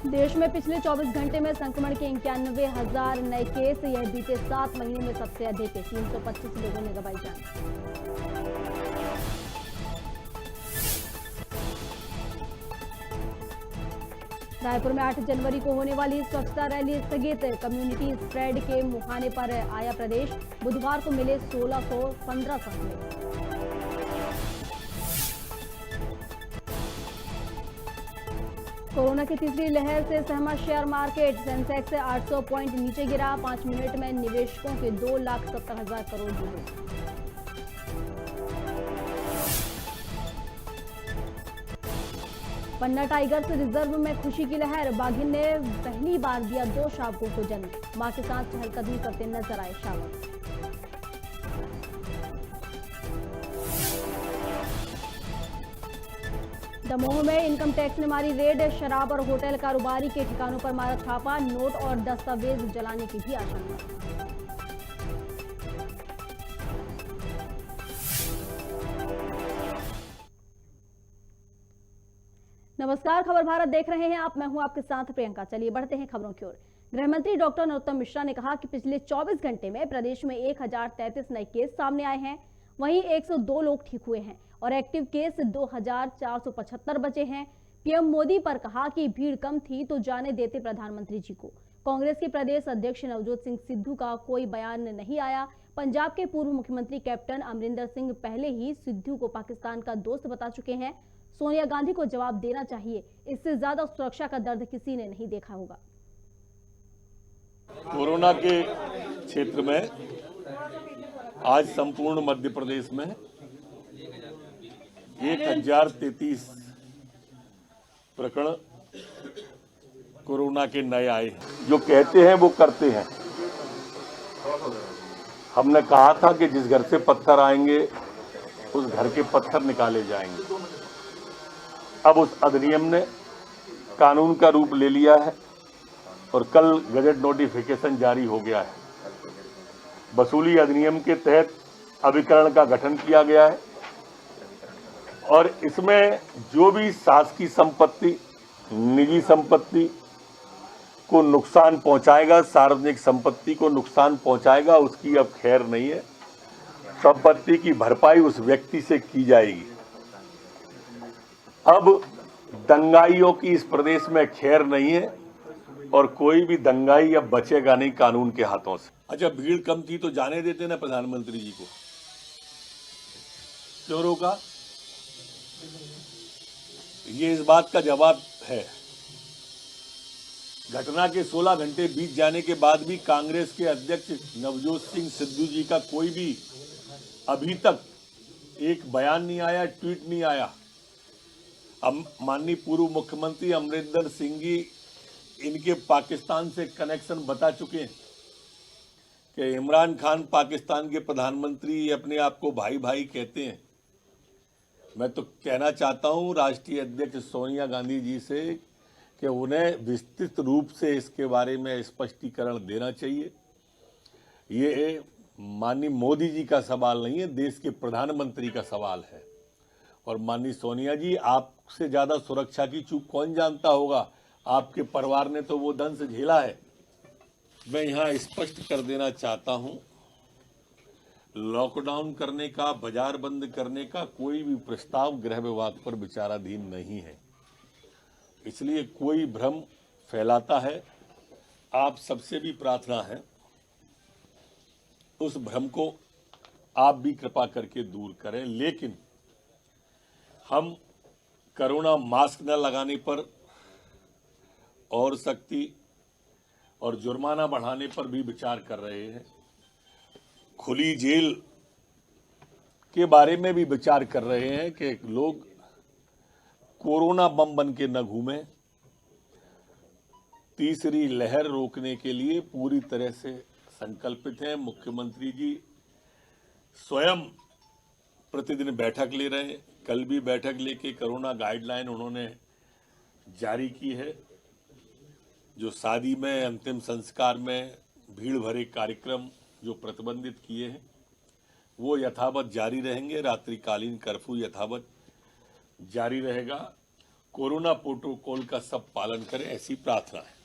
देश में पिछले 24 घंटे में संक्रमण के 91,000 नए केस। यह बीते 7 महीनों में सबसे अधिक। 325 लोगों ने गंवाई जान। रायपुर में 8 जनवरी को होने वाली स्वच्छता रैली स्थगित। कम्युनिटी स्प्रेड के मुहाने पर आया प्रदेश। बुधवार को मिले 1615 संक्रमित। कोरोना की तीसरी लहर से सहमा शेयर मार्केट। सेंसेक्स 800 पॉइंट नीचे गिरा। 5 मिनट में निवेशकों के 2,70,000 करोड़ डूबे। पन्ना टाइगर्स रिजर्व में खुशी की लहर। बाघिन ने पहली बार दिया 2 शावकों को जन्म। मां के साथ चहलकदमी करते नजर आए शावक। दमोह में इनकम टैक्स ने मारी रेड। शराब और होटल कारोबारी के ठिकानों पर मारा छापा। नोट और दस्तावेज जलाने की भी आशंका। नमस्कार, खबर भारत देख रहे हैं आप। मैं हूं आपके साथ प्रियंका। चलिए बढ़ते हैं खबरों की ओर। गृह मंत्री डॉक्टर नरोत्तम मिश्रा ने कहा कि पिछले 24 घंटे में प्रदेश में 1033 नए केस सामने आए हैं। वहीं 102 लोग ठीक हुए हैं और एक्टिव केस 2475 बचे हैं। पीएम मोदी पर कहा कि भीड़ कम थी तो जाने देते प्रधानमंत्री जी को। कांग्रेस के प्रदेश अध्यक्ष नवजोत सिंह सिद्धू का कोई बयान नहीं आया। पंजाब के पूर्व मुख्यमंत्री कैप्टन अमरिंदर सिंह पहले ही सिद्धू को पाकिस्तान का दोस्त बता चुके हैं। सोनिया गांधी को जवाब देना चाहिए। इससे ज्यादा सुरक्षा का दर्द किसी ने नहीं देखा होगा। कोरोना के क्षेत्र में आज संपूर्ण मध्य प्रदेश में 1033 प्रकरण कोरोना के नए आए हैं। जो कहते हैं वो करते हैं। हमने कहा था कि जिस घर से पत्थर आएंगे उस घर के पत्थर निकाले जाएंगे। अब उस अधिनियम ने कानून का रूप ले लिया है और कल गजट नोटिफिकेशन जारी हो गया है। वसूली अधिनियम के तहत अभिकरण का गठन किया गया है और इसमें जो भी शासकीय संपत्ति, निजी संपत्ति को नुकसान पहुंचाएगा, सार्वजनिक संपत्ति को नुकसान पहुंचाएगा, उसकी अब खैर नहीं है। संपत्ति की भरपाई उस व्यक्ति से की जाएगी। अब दंगाइयों की इस प्रदेश में खैर नहीं है और कोई भी दंगाई अब बचेगा नहीं कानून के हाथों से। अच्छा, भीड़ कम थी तो जाने देते ना प्रधानमंत्री जी को, क्यों रोका? ये इस बात का जवाब है। घटना के 16 घंटे बीत जाने के बाद भी कांग्रेस के अध्यक्ष नवजोत सिंह सिद्धू जी का कोई भी अभी तक एक बयान नहीं आया, ट्वीट नहीं आया। अब माननीय पूर्व मुख्यमंत्री अमरिंदर सिंह जी इनके पाकिस्तान से कनेक्शन बता चुके हैं कि इमरान खान पाकिस्तान के प्रधानमंत्री अपने आप को भाई भाई कहते हैं। मैं तो कहना चाहता हूं राष्ट्रीय अध्यक्ष सोनिया गांधी जी से कि उन्हें विस्तृत रूप से इसके बारे में स्पष्टीकरण देना चाहिए। ये माननीय मोदी जी का सवाल नहीं है, देश के प्रधानमंत्री का सवाल है। और माननीय सोनिया जी, आपसे ज्यादा सुरक्षा की चूक कौन जानता होगा? आपके परिवार ने तो वो दंश झेला है। मैं यहां स्पष्ट कर देना चाहता हूं, लॉकडाउन करने का, बाजार बंद करने का कोई भी प्रस्ताव गृह विभाग पर विचाराधीन नहीं है। इसलिए कोई भ्रम फैलाता है, आप सबसे भी प्रार्थना है उस भ्रम को आप भी कृपा करके दूर करें। लेकिन हम कोरोना मास्क न लगाने पर और सख्ती और जुर्माना बढ़ाने पर भी विचार कर रहे हैं। खुली जेल के बारे में भी विचार कर रहे हैं कि लोग कोरोना बम बन के न घूमें। तीसरी लहर रोकने के लिए पूरी तरह से संकल्पित हैं। मुख्यमंत्री जी स्वयं प्रतिदिन बैठक ले रहे हैं। कल भी बैठक लेके कोरोना गाइडलाइन उन्होंने जारी की है। जो शादी में, अंतिम संस्कार में भीड़ भरे कार्यक्रम जो प्रतिबंधित किए हैं वो यथावत जारी रहेंगे। रात्रिकालीन कर्फ्यू यथावत जारी रहेगा कोरोना प्रोटोकॉल का सब पालन करें, ऐसी प्रार्थना है।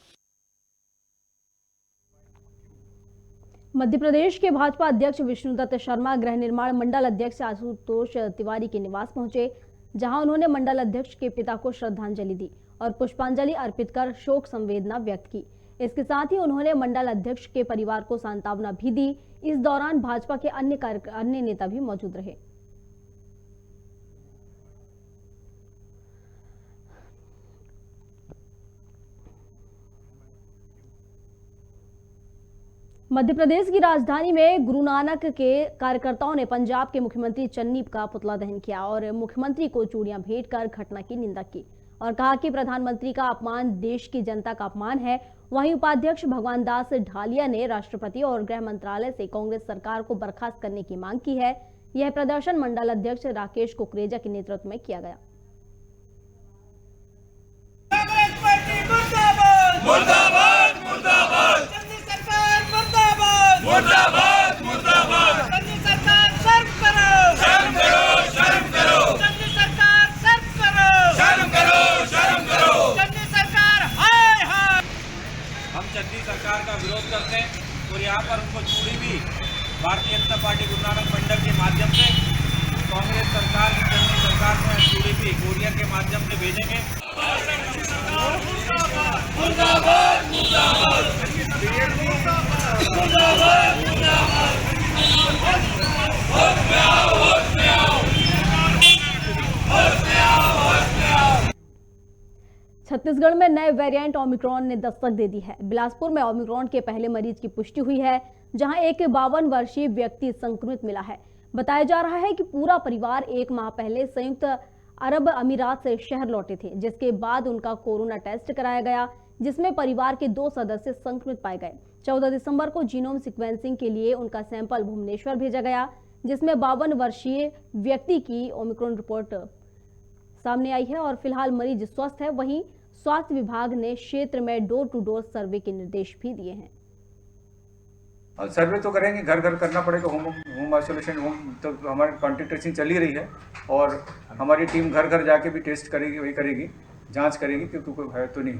मध्य प्रदेश के भाजपा अध्यक्ष विष्णुदत्त शर्मा गृह निर्माण मंडल अध्यक्ष आशुतोष तिवारी के निवास पहुंचे, जहां उन्होंने मंडल अध्यक्ष के पिता को श्रद्धांजलि दी और पुष्पांजलि अर्पित कर शोक संवेदना व्यक्त की। इसके साथ ही उन्होंने मंडल अध्यक्ष के परिवार को सांत्वना भी दी। इस दौरान भाजपा के अन्य नेता भी मौजूद रहे। मध्य प्रदेश की राजधानी में गुरु नानक के कार्यकर्ताओं ने पंजाब के मुख्यमंत्री चन्नी का पुतला दहन किया और मुख्यमंत्री को चूड़ियां भेंट कर घटना की निंदा की और कहा कि प्रधानमंत्री का अपमान देश की जनता का अपमान है। वहीं उपाध्यक्ष भगवान दास ढालिया ने राष्ट्रपति और गृह मंत्रालय से कांग्रेस सरकार को बर्खास्त करने की मांग की है। यह प्रदर्शन मंडल अध्यक्ष राकेश कुकरेजा के नेतृत्व में किया गया। मुर्दाबाद मुर्दाबाद चन्नी सरकार शर्म करो शर्म करो शर्म करो चन्नी सरकार शर्म करो शर्म करो शर्म करो चन्नी सरकार हाय हाय। हम चन्नी सरकार का विरोध करते हैं और यहाँ पर उनको चूड़ी भी भारतीय जनता पार्टी गुरु नानक मंडल के माध्यम से कांग्रेस सरकार की चन्नी सरकार को चूड़ी भी कोरियर के माध्यम से भेजेंगे। मुर्दाबाद मुर्दाबाद छत्तीसगढ़ में नए वेरिएंट ओमिक्रॉन ने दस्तक दे दी है। बिलासपुर में ओमिक्रॉन के पहले मरीज की पुष्टि हुई है, जहां एक 52 वर्षीय व्यक्ति संक्रमित मिला है। बताया जा रहा है कि पूरा परिवार 1 माह पहले संयुक्त अरब अमीरात से शहर लौटे थे, जिसके बाद उनका कोरोना टेस्ट कराया गया, जिसमें परिवार के 2 सदस्य संक्रमित पाए गए। 14 दिसंबर को जीनोम सीक्वेंसिंग के लिए उनका सैंपल भुवनेश्वर भेजा गया, जिसमें 52 वर्षीय व्यक्ति की ओमिक्रॉन रिपोर्ट सामने आई है और फिलहाल मरीज स्वस्थ है। वहीं स्वास्थ्य विभाग ने क्षेत्र में डोर टू डोर सर्वे के निर्देश भी दिए हैं। सर्वे तो करेंगे, घर घर करना पड़ेगा, होम आइसोलेशन, होम तो हमारी कॉन्टैक्ट ट्रेसिंग चल ही रही है और हमारी टीम घर घर जाके भी टेस्ट करेगी, वही करेगी, जांच करेगी कि कोई है तो नहीं।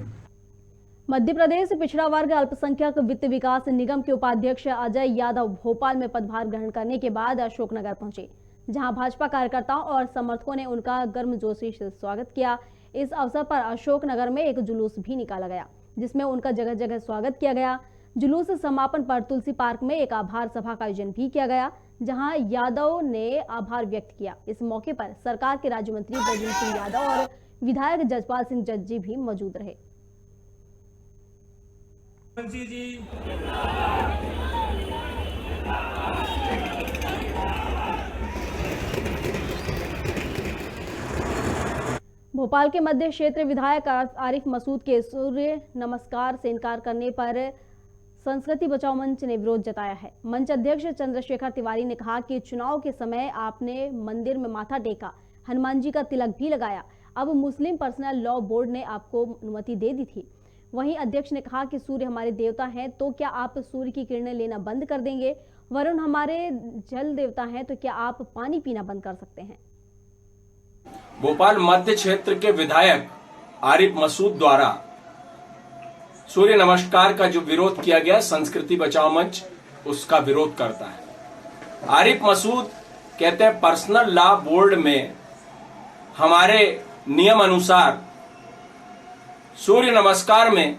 मध्य प्रदेश पिछड़ा वर्ग अल्पसंख्यक वित्त विकास निगम के उपाध्यक्ष अजय यादव भोपाल में पदभार ग्रहण करने के बाद अशोकनगर पहुंचे, जहां भाजपा कार्यकर्ताओं और समर्थकों ने उनका गर्मजोशी से स्वागत किया। इस अवसर पर अशोकनगर में एक जुलूस भी निकाला गया, जिसमें उनका जगह जगह स्वागत किया गया। जुलूस समापन पर तुलसी पार्क में एक आभार सभा का आयोजन भी किया गया, जहां यादव ने आभार व्यक्त किया। इस मौके पर सरकार के राज्य मंत्री ब्रजेंद्र सिंह यादव और विधायक जजपाल सिंह जज्जी भी मौजूद रहे। भोपाल के मध्य क्षेत्र विधायक आरिफ मसूद के सूर्य नमस्कार से इनकार करने पर संस्कृति बचाओ मंच ने विरोध जताया है। मंच अध्यक्ष चंद्रशेखर तिवारी ने कहा कि चुनाव के समय आपने मंदिर में माथा टेका, हनुमान जी का तिलक भी लगाया, अब मुस्लिम पर्सनल लॉ बोर्ड ने आपको अनुमति दे दी थी। वहीं अध्यक्ष ने कहा कि सूर्य हमारे देवता हैं, तो क्या आप सूर्य की किरणें लेना बंद कर देंगे? वरुण हमारे जल देवता हैं, तो क्या आप पानी पीना बंद कर सकते हैं? भोपाल मध्य क्षेत्र के विधायक आरिफ मसूद द्वारा सूर्य नमस्कार का जो विरोध किया गया, संस्कृति बचाओ मंच उसका विरोध करता है। आरिफ मसूद कहते हैं पर्सनल लॉ बोर्ड में हमारे नियम अनुसार सूर्य नमस्कार में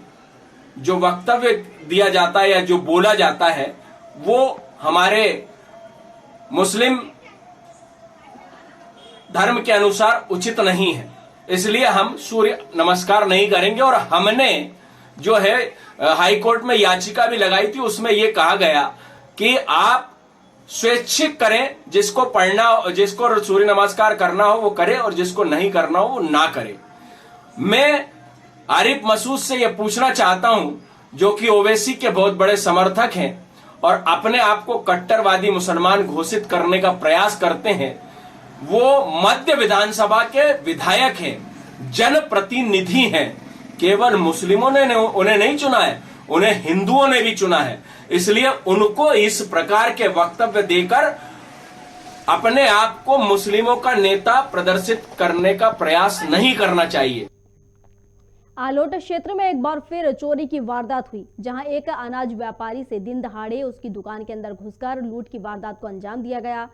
जो वक्तव्य दिया जाता है या जो बोला जाता है वो हमारे मुस्लिम धर्म के अनुसार उचित नहीं है, इसलिए हम सूर्य नमस्कार नहीं करेंगे। और हमने जो है हाई कोर्ट में याचिका भी लगाई थी, उसमें यह कहा गया कि आप स्वैच्छिक करें, जिसको पढ़ना, जिसको सूर्य नमस्कार करना हो वो करे और जिसको नहीं करना हो वो ना करे। मैं आरिफ मसूद से यह पूछना चाहता हूं, जो कि ओवैसी के बहुत बड़े समर्थक हैं और अपने आप को कट्टरवादी मुसलमान घोषित करने का प्रयास करते हैं, वो मध्य विधानसभा के विधायक हैं, जनप्रतिनिधि हैं। केवल मुस्लिमों ने उन्हें नहीं चुना है, उन्हें हिंदुओं ने भी चुना है। इसलिए उनको इस प्रकार के वक्तव्य देकर अपने आप को मुस्लिमों का नेता प्रदर्शित करने का प्रयास नहीं करना चाहिए। आलोट क्षेत्र में एक बार फिर चोरी की वारदात हुई, जहां एक अनाज व्यापारी से दिन दहाड़े उसकी दुकान के अंदर घुसकर लूट की वारदात को अंजाम दिया गया।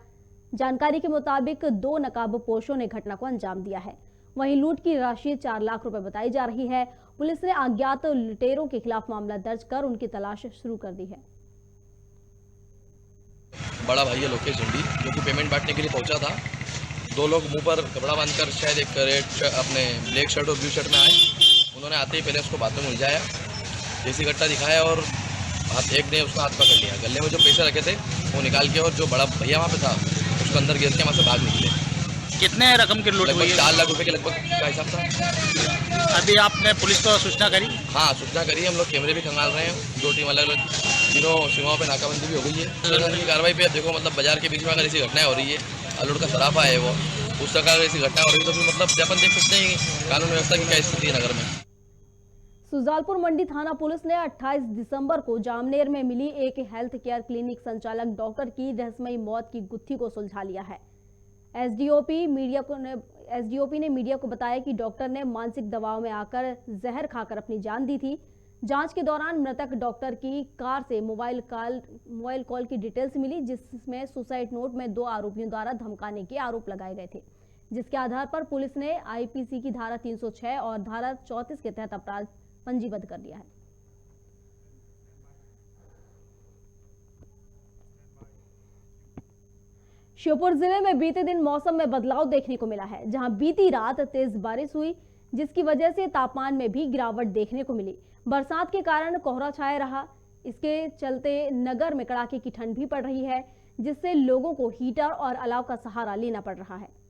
जानकारी के मुताबिक 2 नकाबपोशों ने घटना को अंजाम दिया है। वहीं लूट की राशि 4 लाख रुपए बताई जा रही है। पुलिस ने अज्ञात लुटेरों के खिलाफ मामला दर्ज कर उनकी तलाश शुरू कर दी है। बड़ा भाई है लोकेश झंडी, जो कि पेमेंट बांटने के लिए पहुंचा था। 2 लोग मुंह पर कपड़ा बांधकर शायद एक अपने ब्लैक शर्ट और ब्लू शर्ट में आए। उन्होंने आते ही पहले उसको बातों में उलझाया, देसी कट्टा दिखाया और एक ने उसका हाथ पकड़ लिया। गले में जो पैसे रखे थे वो निकाल के, और जो बड़ा भैया वहाँ पे था उसको अंदर गिर के वहाँ से भाग निकले। कितने रकम की लूट हुई है? 4 लाख रुपए के लगभग का हिसाब था। अभी आपने पुलिस को सूचना करी? हाँ, सूचना करी। हम लोग कैमरे भी खंगाल रहे हैं। 2 टीम अलग अलग तीनों सीमाओं पे नाकाबंदी भी हो गई है। की कार्रवाई पे अब देखो, मतलब बाजार के बीच में अगर ऐसी घटनाएं हो रही है, आलोट का सराफा है वो, उस तरह ऐसी घटना हो रही है, तो फिर मतलब अपन देख सकते हैं कानून व्यवस्था की क्या स्थिति है नगर में। सुजालपुर मंडी थाना पुलिस ने 28 दिसंबर को जामनेर में मिली एक हेल्थ केयर क्लिनिक संचालक डॉक्टर की रहस्यमयी मौत की गुत्थी को सुलझा लिया है। एसडीओपी ने मीडिया को बताया कि डॉक्टर ने मानसिक दबाव में आकर जहर खाकर अपनी जान दी थी। जांच के दौरान मृतक डॉक्टर की कार से मोबाइल कॉल की डिटेल्स मिली, जिसमें सुसाइड नोट में 2 आरोपियों द्वारा धमकाने के आरोप लगाए गए थे, जिसके आधार पर पुलिस ने आईपीसी की धारा 306 और धारा 34 के तहत अपराध पंजीबद्ध कर दिया है। श्योपुर जिले में बीते दिन मौसम में बदलाव देखने को मिला है, जहां बीती रात तेज बारिश हुई, जिसकी वजह से तापमान में भी गिरावट देखने को मिली। बरसात के कारण कोहरा छाया रहा। इसके चलते नगर में कड़ाके की ठंड भी पड़ रही है, जिससे लोगों को हीटर और अलाव का सहारा लेना पड़ रहा है।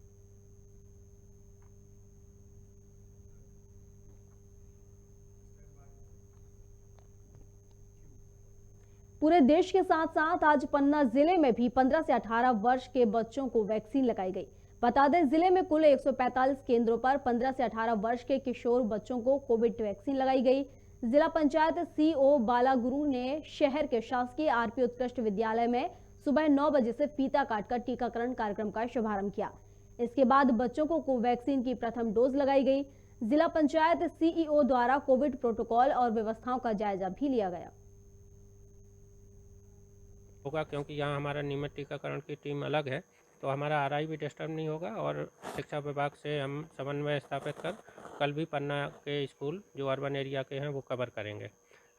पूरे देश के साथ साथ आज पन्ना जिले में भी 15 से 18 वर्ष के बच्चों को वैक्सीन लगाई गई। बता दें, जिले में कुल 145 केंद्रों पर 15 से 18 वर्ष के किशोर बच्चों को कोविड वैक्सीन लगाई गई। जिला पंचायत सीओ बालागुरु ने शहर के शासकीय आरपी उत्कृष्ट विद्यालय में सुबह 9 बजे से फीता काटकर टीकाकरण कार्यक्रम का शुभारंभ किया। इसके बाद बच्चों को कोवैक्सीन की प्रथम डोज लगाई गई। जिला पंचायत सीईओ द्वारा कोविड प्रोटोकॉल और व्यवस्थाओं का जायजा भी लिया गया होगा, क्योंकि यहाँ हमारा नियमित टीकाकरण की टीम अलग है, तो हमारा आरआई भी डिस्टर्ब नहीं होगा। और शिक्षा विभाग से हम समन्वय स्थापित कर कल भी पन्ना के स्कूल जो अर्बन एरिया के हैं वो कवर करेंगे।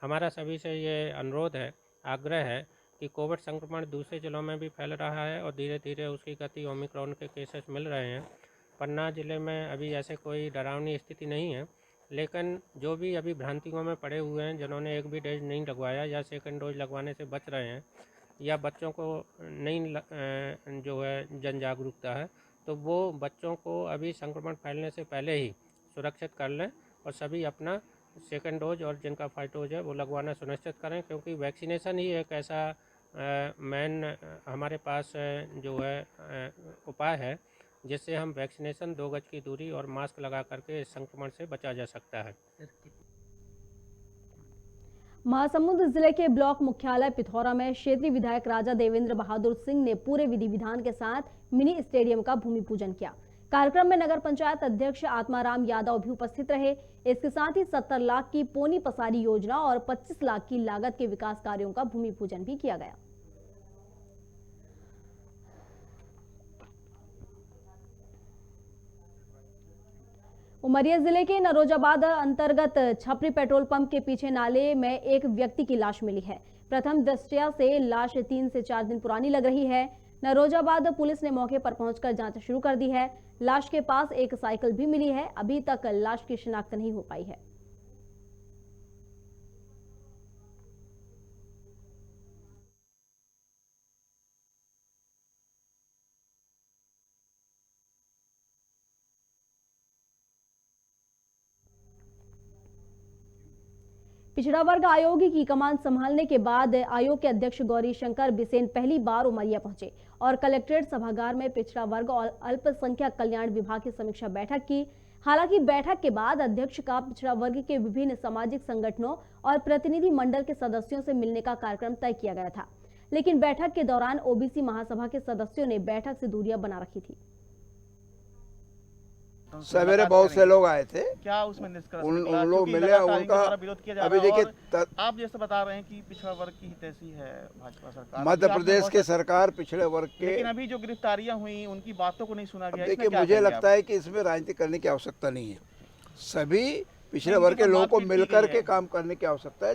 हमारा सभी से ये अनुरोध है, आग्रह है कि कोविड संक्रमण दूसरे जिलों में भी फैल रहा है और धीरे धीरे उसकी गति ओमिक्रॉन के केसेस मिल रहे हैं। पन्ना जिले में अभी ऐसे कोई डरावनी स्थिति नहीं है, लेकिन जो भी अभी भ्रांतियों में पड़े हुए हैं, जिन्होंने एक भी डोज नहीं लगवाया या सेकंड डोज लगवाने से बच रहे हैं, या बच्चों को नहीं जो है जन जागरूकता है, तो वो बच्चों को अभी संक्रमण फैलने से पहले ही सुरक्षित कर लें और सभी अपना सेकंड डोज और जिनका फर्स्ट डोज है वो लगवाना सुनिश्चित करें, क्योंकि वैक्सीनेशन ही एक ऐसा मेन हमारे पास जो है उपाय है जिससे हम वैक्सीनेशन 2 गज की दूरी और मास्क लगा करके इस संक्रमण से बचा जा सकता है। महासमुंद जिले के ब्लॉक मुख्यालय पिथौरा में क्षेत्रीय विधायक राजा देवेंद्र बहादुर सिंह ने पूरे विधि विधान के साथ मिनी स्टेडियम का भूमि पूजन किया। कार्यक्रम में नगर पंचायत अध्यक्ष आत्माराम यादव भी उपस्थित रहे। इसके साथ ही 70 लाख की पोनी पसारी योजना और 25 लाख की लागत के विकास कार्यों का भूमि पूजन भी किया गया। उमरिया जिले के नरोजाबाद अंतर्गत छपरी पेट्रोल पंप के पीछे नाले में एक व्यक्ति की लाश मिली है। प्रथम दृष्टया से लाश 3 से 4 दिन पुरानी लग रही है। नरोजाबाद पुलिस ने मौके पर पहुंचकर जांच शुरू कर दी है। लाश के पास एक साइकिल भी मिली है। अभी तक लाश की शिनाख्त नहीं हो पाई है। पिछड़ा वर्ग आयोग की कमान संभालने के बाद आयोग के अध्यक्ष गौरी शंकर बिसेन पहली बार उमरिया पहुंचे और कलेक्ट्रेट सभागार में पिछड़ा वर्ग और अल्पसंख्यक कल्याण विभाग की समीक्षा बैठक की। हालांकि बैठक के बाद अध्यक्ष का पिछड़ा वर्ग के विभिन्न सामाजिक संगठनों और प्रतिनिधि मंडल के सदस्यों से मिलने का कार्यक्रम तय किया गया था, लेकिन बैठक के दौरान ओबीसी महासभा के सदस्यों ने बैठक से दूरियां बना रखी थी। डॉक्टर सवेरे बहुत से लोग आए थे, क्या उसमें निष्कर्ष उन निकला? लोग क्योंकि मिले, लगातार उनका इनके द्वारा विरोध किया जा अभी रहा है देखिए और आप जैसे बता रहे हैं कि पिछड़ा वर्ग की हितैषी है भाजपा सरकार। मध्य आपने प्रदेश बहुत की सरकार पिछड़े वर्ग के, लेकिन अभी जो गिरफ्तारियां हुई उनकी बातों को नहीं सुना गया। देखिए इसमें क्या मुझे कहेंगे लगता आप? है कि इसमें राजनीति करने की आवश्यकता नहीं है। सभी पिछड़े नहीं, वर्ग के इनकी तो लोगों को मारपीट की मिलकर गई के है। काम करने की आवश्यकता है।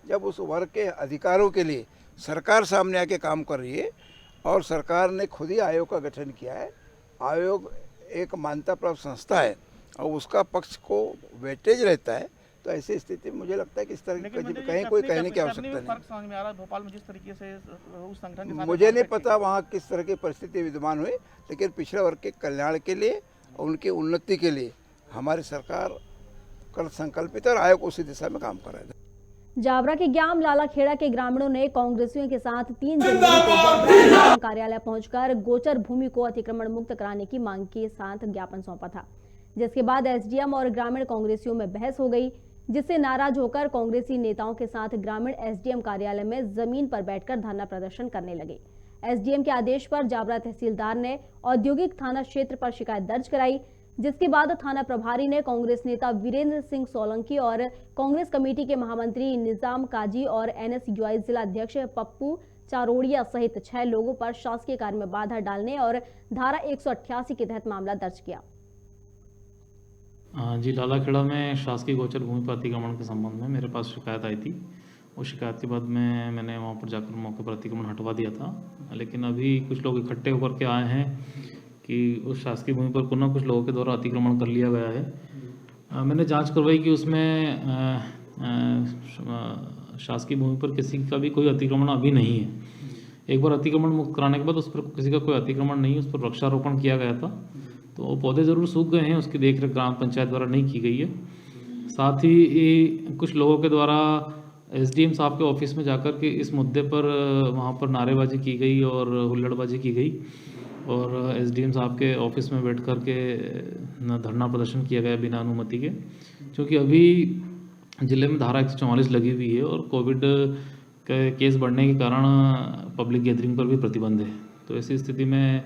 जब उस वर्ग के अधिकारों के लिए सरकार सामने आके काम कर रही है और सरकार ने खुद ही आयोग का गठन किया है। आयोग एक मान्यता प्राप्त संस्था है और उसका पक्ष को वेटेज रहता है, तो ऐसी स्थिति में मुझे लगता है कि इस तरह की कहीं कोई कहने की आवश्यकता नहीं। फर्क समझ में आ रहा है भोपाल में जिस तरीके से उस संगठन के साथ मुझे नहीं पता वहाँ किस तरह की परिस्थिति विद्यमान हुई, लेकिन पिछड़े वर्ग के कल्याण के लिए और उनकी उन्नति के लिए हमारी सरकार कर संकल्पित है और आयोग उसी दिशा में काम कर रहा है। जावरा के ग्राम लालाखेड़ा के ग्रामीणों ने कांग्रेसियों के साथ 3 जनवरी को जावरा कार्यालय पहुंचकर गोचर भूमि को अतिक्रमण मुक्त कराने की मांग के साथ ज्ञापन सौंपा था, जिसके बाद एसडीएम और ग्रामीण कांग्रेसियों में बहस हो गई, जिससे नाराज होकर कांग्रेसी नेताओं के साथ ग्रामीण एसडीएम कार्यालय में जमीन पर बैठकर धरना प्रदर्शन करने लगे। एसडीएम के आदेश पर जावरा तहसीलदार ने औद्योगिक थाना क्षेत्र पर शिकायत दर्ज कराई, जिसके बाद थाना प्रभारी ने कांग्रेस नेता वीरेंद्र सिंह सोलंकी और कांग्रेस कमेटी के महामंत्री निजाम काजी और एनएसयूआई जिला अध्यक्ष पप्पू चारोड़िया सहित 6 लोगों पर शासकीय कार्य में बाधा डालने और धारा 188 के तहत मामला दर्ज किया। जी, लालाखेड़ा में शासकीय गोचर भूमि पर अतिक्रमण के संबंध में मेरे पास शिकायत आई थी। उस शिकायत के बाद मैंने वहाँ पर जाकर मौके पर अतिक्रमण हटवा दिया था, लेकिन अभी कुछ लोग इकट्ठे होकर के आए हैं कि उस शासकीय भूमि पर पुनः कुछ लोगों के द्वारा अतिक्रमण कर लिया गया है। मैंने जांच करवाई कि उसमें शासकीय भूमि पर किसी का भी कोई अतिक्रमण अभी नहीं है। एक बार अतिक्रमण मुक्त कराने के बाद उस पर किसी का कोई अतिक्रमण नहीं, उस पर वृक्षारोपण किया गया था, तो पौधे ज़रूर सूख गए हैं, उसकी देखरेख ग्राम पंचायत द्वारा नहीं की गई है। साथ ही कुछ लोगों के द्वारा एसडीएम साहब के ऑफिस में जाकर के इस मुद्दे पर वहाँ पर नारेबाजी की गई और हुल्लड़बाजी की गई और एसडीएम साहब के ऑफिस में बैठ कर के धरना प्रदर्शन किया गया बिना अनुमति के, क्योंकि अभी ज़िले में धारा 144 लगी हुई है और कोविड के केस बढ़ने के कारण पब्लिक गैदरिंग पर भी प्रतिबंध है। तो ऐसी स्थिति में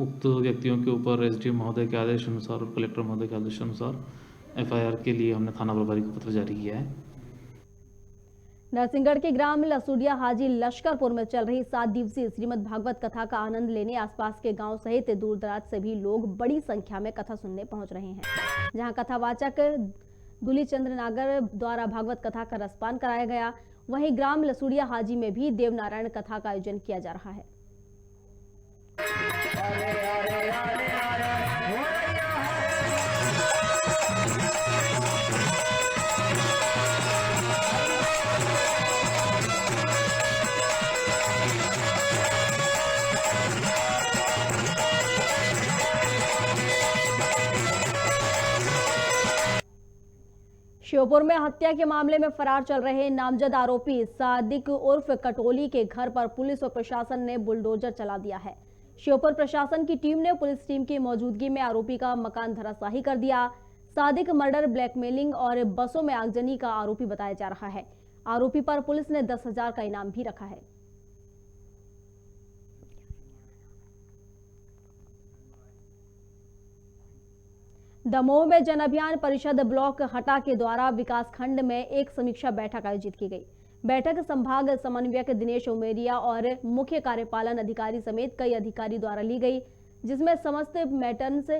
उक्त व्यक्तियों के ऊपर एसडीएम महोदय के आदेश अनुसार और कलेक्टर महोदय के आदेश अनुसार एफआईआर के लिए हमने थाना प्रभारी को पत्र जारी किया है। नरसिंहगढ़ के ग्राम लसूडिया हाजी लश्करपुर में चल रही 7 दिवसीय श्रीमद् भागवत कथा का आनंद लेने आसपास के गांव सहित दूर दराज से भी लोग बड़ी संख्या में कथा सुनने पहुंच रहे हैं, जहां कथावाचक दुलीचंद्र नागर द्वारा भागवत कथा का रसपान कराया गया। वहीं ग्राम लसूडिया हाजी में भी देवनारायण कथा का आयोजन किया जा रहा है। श्योपुर में हत्या के मामले में फरार चल रहे नामजद आरोपी सादिक उर्फ कटोली के घर पर पुलिस और प्रशासन ने बुलडोजर चला दिया है। श्योपुर प्रशासन की टीम ने पुलिस टीम की मौजूदगी में आरोपी का मकान धराशाही कर दिया। सादिक मर्डर, ब्लैकमेलिंग और बसों में आगजनी का आरोपी बताया जा रहा है। आरोपी पर पुलिस ने 10,000 का इनाम भी रखा है। दमोह में जन अभियान परिषद ब्लॉक हटा के द्वारा विकास खंड में एक समीक्षा बैठक आयोजित की गई। बैठक संभाग समन्वयक दिनेश उमेरिया और मुख्य कार्यपालन अधिकारी समेत कई अधिकारी द्वारा ली गई, जिसमें समस्त मैटर्स,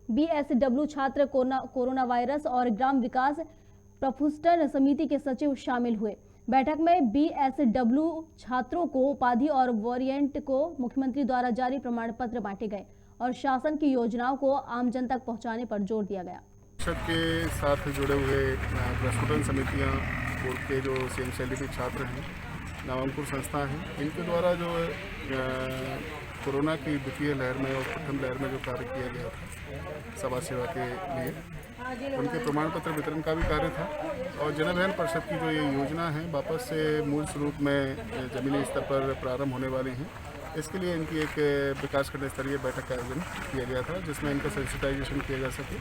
बीएसडब्ल्यू छात्र, कोरोना वायरस और ग्राम विकास प्रफुष्टन समिति के सचिव शामिल हुए। बैठक में बीएसडब्ल्यू छात्रों को उपाधि और वॉरियंट को मुख्यमंत्री द्वारा जारी प्रमाण पत्र बांटे गए और शासन की योजनाओं को आम जन तक पहुंचाने पर जोर दिया गया। परिषद के साथ जुड़े हुए प्रस्फुटन समितियां, बोर्ड के जो CMCLDP छात्र हैं, नामांकुर संस्था हैं, इनके द्वारा जो कोरोना की द्वितीय लहर में और प्रथम लहर में जो कार्य किया गया था समाज सेवा के लिए, उनके प्रमाण पत्र वितरण का भी कार्य था। और जन अभियान परिषद की जो ये योजना है वापस से मूल स्वरूप में जमीनी स्तर पर प्रारंभ होने वाली हैं इसके लिए इनकी एक विकासखंड स्तरीय बैठक का आयोजन किया गया था, जिसमें इनका सेंसिटाइजेशन किया जा सके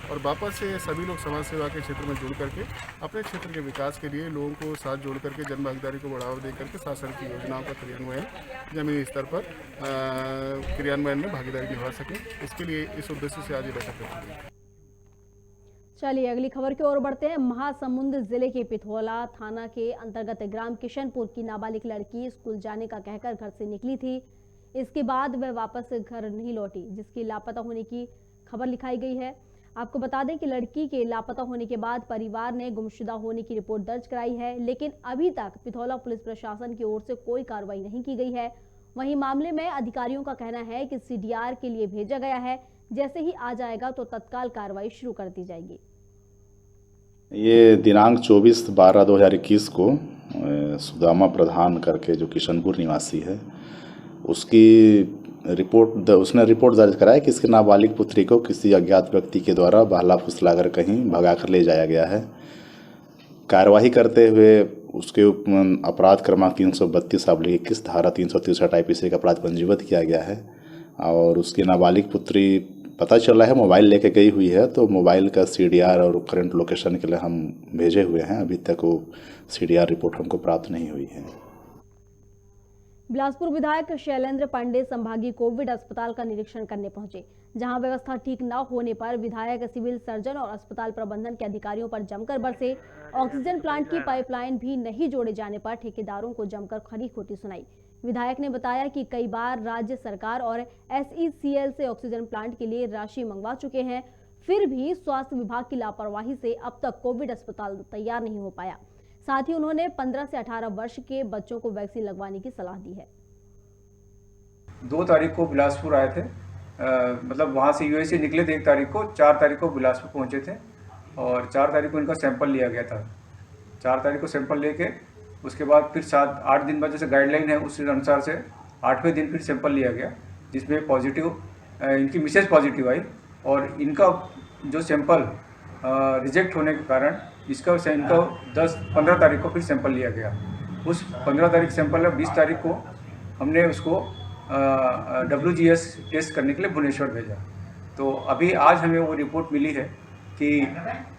और वापस से सभी लोग समाज सेवा के क्षेत्र में जुड़ करके अपने क्षेत्र के विकास के लिए लोगों को साथ जोड़ करके जन भागीदारी को बढ़ावा दे करके शासन की योजनाओं का क्रियान्वयन जमीनी स्तर पर क्रियान्वयन में भागीदारी निभा सकें। इसके लिए इस उद्देश्य से आज ये बैठक रखी गई। चलिए अगली खबर की ओर बढ़ते हैं। महासमुंद जिले के पिथौला थाना के अंतर्गत ग्राम किशनपुर की नाबालिग लड़की स्कूल जाने का कहकर घर से निकली थी। इसके बाद वह वापस घर नहीं लौटी, जिसकी लापता होने की खबर लिखाई गई है। आपको बता दें कि लड़की के लापता होने के बाद परिवार ने गुमशुदा होने की रिपोर्ट दर्ज कराई है, लेकिन अभी तक पिथौला पुलिस प्रशासन की ओर से कोई कार्रवाई नहीं की गई है। वहीं मामले में अधिकारियों का कहना है कि CDR के लिए भेजा गया है, जैसे ही आ जाएगा तो तत्काल कार्रवाई शुरू कर दी जाएगी। ये दिनांक 24/12/2021 को सुदामा प्रधान करके जो किशनपुर निवासी है, उसने रिपोर्ट दर्ज कराया कि इसके नाबालिग पुत्री को किसी अज्ञात व्यक्ति के द्वारा बहला फुसलाकर कहीं भगाकर ले जाया गया है। कार्यवाही करते हुए उसके अपराध क्रमांक 332/21 धारा 363 IPC का अपराध पंजीबद्ध किया गया है और उसकी नाबालिग पुत्री पता चला है मोबाइल लेके गई हुई है, तो मोबाइल का CDR और करंट लोकेशन के लिए हम भेजे हुए हैं। अभी तक वो CDR रिपोर्ट हमको प्राप्त नहीं हुई है। बिलासपुर विधायक शैलेंद्र पांडे संभागीय कोविड अस्पताल का निरीक्षण करने पहुंचे, जहां व्यवस्था ठीक न होने पर विधायक सिविल सर्जन और अस्पताल प्रबंधन के अधिकारियों पर जमकर बरसे। ऑक्सीजन प्लांट की पाइपलाइन भी नहीं जोड़े जाने पर ठेकेदारों को जमकर खरी खोटी सुनाई। विधायक ने बताया कि कई बार राज्य सरकार और SECL से ऑक्सीजन प्लांट के लिए राशि मंगवा चुके हैं, फिर भी स्वास्थ्य विभाग की लापरवाही से अब तक कोविड अस्पताल तैयार नहीं हो पाया। साथ ही उन्होंने 15 से 18 वर्ष के बच्चों को वैक्सीन लगवाने की सलाह दी है। 2 तारीख को बिलासपुर आए थे, मतलब वहाँ से USA निकले थे 1 तारीख को, 4 तारीख को बिलासपुर पहुँचे थे और 4 तारीख को इनका सैंपल लिया गया था। 4 तारीख को सैंपल लेके उसके बाद फिर 7-8 दिन बाद जैसे गाइडलाइन है उस अनुसार से 8वें दिन फिर सैंपल लिया गया, जिसमें पॉजिटिव इनकी मिसेज पॉजिटिव आई और इनका जो सैंपल रिजेक्ट होने के कारण इनका 15 तारीख को फिर सैंपल लिया गया। उस 15 तारीख सैंपल 20 तारीख को हमने उसको WGS टेस्ट करने के लिए भुवनेश्वर भेजा। तो अभी आज हमें वो रिपोर्ट मिली है कि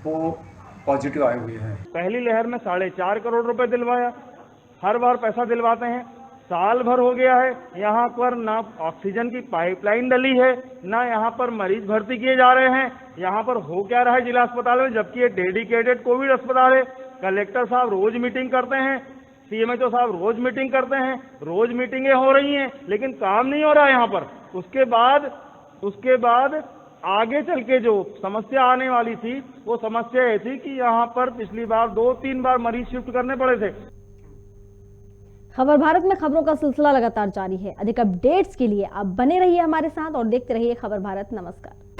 वो पॉजिटिव आए हुए हैं। पहली लहर में 4.5 करोड़ रुपए दिलवाया, हर बार पैसा दिलवाते हैं, साल भर हो गया है, यहाँ पर ना ऑक्सीजन की पाइपलाइन डली है, ना यहाँ पर मरीज भर्ती किए जा रहे हैं। यहाँ पर हो क्या रहा है जिला अस्पताल में, जबकि ये डेडिकेटेड कोविड अस्पताल है। कलेक्टर साहब रोज मीटिंग करते हैं, CMHO साहब रोज मीटिंग करते हैं, रोज मीटिंगें हो रही हैं, लेकिन काम नहीं हो रहा है यहाँ पर। उसके बाद आगे चल के जो समस्या आने वाली थी, वो समस्या ये थी कि यहाँ पर पिछली बार 2-3 बार मरीज शिफ्ट करने पड़े थे। खबर भारत में खबरों का सिलसिला लगातार जारी है। अधिक अपडेट्स के लिए आप बने रहिए हमारे साथ और देखते रहिए खबर भारत। नमस्कार।